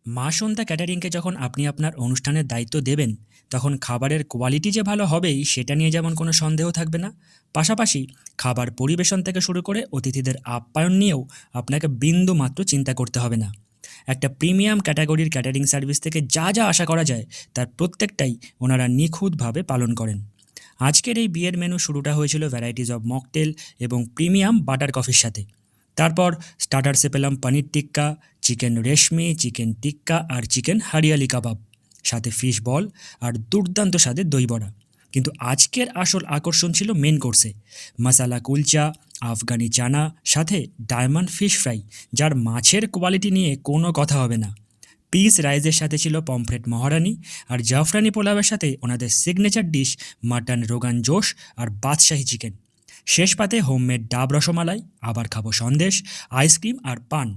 মা সন্ধ্যা ক্যাটারিংকে যখন আপনি আপনার অনুষ্ঠানের দায়িত্ব দেবেন, তখন খাবারের কোয়ালিটি যে ভালো হবেই সেটা নিয়ে যেমন কোনো সন্দেহ থাকবে না। পাশাপাশি খাবার পরিবেশন থেকে শুরু করে অতিথিদের আপ্যায়ন নিয়েও আপনাকে বিন্দু মাত্র চিন্তা করতে হবে না। একটা প্রিমিয়াম ক্যাটাগরির ক্যাটারিং সার্ভিস থেকে যা যা আশা করা যায় তার প্রত্যেকটাই ওনারা নিখুঁতভাবে পালন করেন। আজকের এই বিয়ের মেনু শুরুটা হয়েছিল ভ্যারাইটিস অফ মকটেল এবং প্রিমিয়াম বাটার কফির সাথে। তারপর স্টার্টার্সে পেলাম পনির টিক্কা, চিকেন রেশমি, চিকেন টিক্কা আর চিকেন হারিয়ালি কাবাব, সাথে ফিশ বল আর দুর্দান্ত স্বাদের দই বড়া। কিন্তু আজকের আসল আকর্ষণ ছিল মেন কোর্সে মশালা কুলচা, আফগানি চানা, সাথে ডায়মন্ড ফিশ ফ্রাই, যার মাছের কোয়ালিটি নিয়ে কোনো কথা হবে না। পিস রাইসের সাথে ছিল পমফ্রেট মহারানি, আর জাফরানি পোলাওয়ের সাথে ওনাদের signature dish mutton rogan josh আর বাদশাহী চিকেন। শেষ পাতে হোমমেড ডাব রসমালাই, আবার খাবো সন্দেশ, আইসক্রিম আর পান।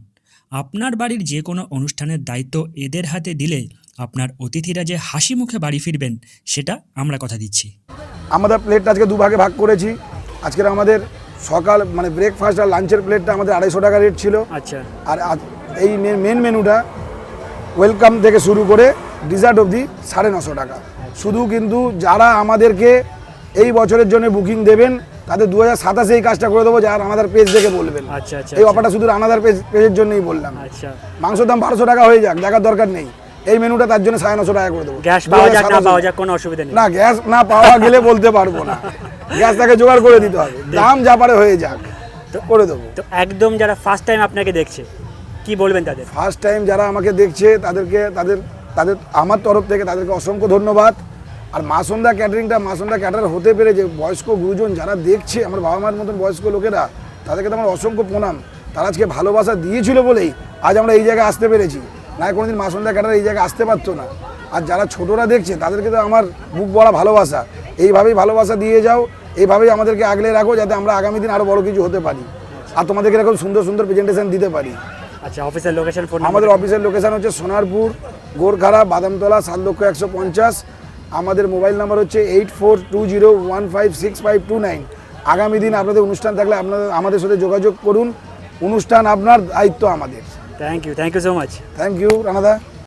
আপনার বাড়ির যে কোনো অনুষ্ঠানের দায়িত্ব এদের হাতে দিলে আপনার অতিথিরা যে হাসি মুখে বাড়ি ফিরবেন সেটা আমরা কথা দিচ্ছি। আমাদের প্লেটটা আজকে দুভাগে ভাগ করেছি। আজকের আমাদের সকাল মানে ব্রেকফাস্ট আর লাঞ্চের প্লেটটা আমাদের 250 টাকা রেট ছিল। আচ্ছা। আর এই মেন মেনুটা ওয়েলকাম থেকে শুরু করে ডিজার্ট অবধি 950 টাকা। শুধু কিন্তু যারা আমাদেরকে এই বছরের জন্য বুকিং দেবেন তাদের 2027 এই কাজটা করে দেবো, যারা আমাদের পেজ দেখে বলবেন। আচ্ছা আচ্ছা। এই অফারটা শুধু আমাদের পেজের জন্যই বললাম। আচ্ছা। মাংসের দাম 1200 টাকা হয়ে যাক, দেখার দরকার নেই। এই মেনুটা তার জন্য 950 টাকা করে দেবো। গ্যাস পাওয়া যাক না পাওয়া যাক কোনো অসুবিধা নেই। না, গ্যাস না পাওয়া গেলে বলতে পারবো না, গ্যাস তাকে জোগাড় করে দিতে হবে। দাম যা পারে হয়ে যাক, করে দেবো। তো একদম যারা ফার্স্ট টাইম আপনাকে দেখছে কি বলবেন তাদের? ফার্স্ট টাইম যারা আমাকে দেখছে তাদেরকে তাদের আমার তরফ থেকে তাদেরকে অসংখ্য ধন্যবাদ। আর মা সন্ধ্যা ক্যাটারার হতে পেরে যে বয়স্ক গুরুজন যারা দেখছে, আমার বাবা মার মতন বয়স্ক লোকেরা, তাদেরকে তো আমার অসংখ্য প্রণাম। তারা আজকে ভালোবাসা দিয়েছিল বলেই আজ আমরা এই জায়গায় আসতে পেরেছি, না কোনোদিন মা সন্ধ্যা ক্যাটারার এই জায়গায় আসতে পারতো না। আর যারা ছোটরা দেখছে তাদেরকে তো আমার বুক ভরা ভালোবাসা। এইভাবেই ভালোবাসা দিয়ে যাও, এইভাবেই আমাদেরকে আগলে রাখো, যাতে আমরা আগামী দিন আরও বড় কিছু হতে পারি আর তোমাদেরকে এরকম সুন্দর সুন্দর প্রেজেন্টেশন দিতে পারি। আচ্ছা, অফিসের লোকেশন? আমাদের অফিসের লোকেশন হচ্ছে সোনারপুর, গোরখাড়া, বাদামতলা, 7,150,000। আমাদের মোবাইল নাম্বার হচ্ছে 8420156529। আগামী দিন আপনাদের অনুষ্ঠান থাকলে আমাদের সাথে যোগাযোগ করুন। অনুষ্ঠান আপনার, দায়িত্ব আমাদের। Thank you so much. Thank you রানাদা।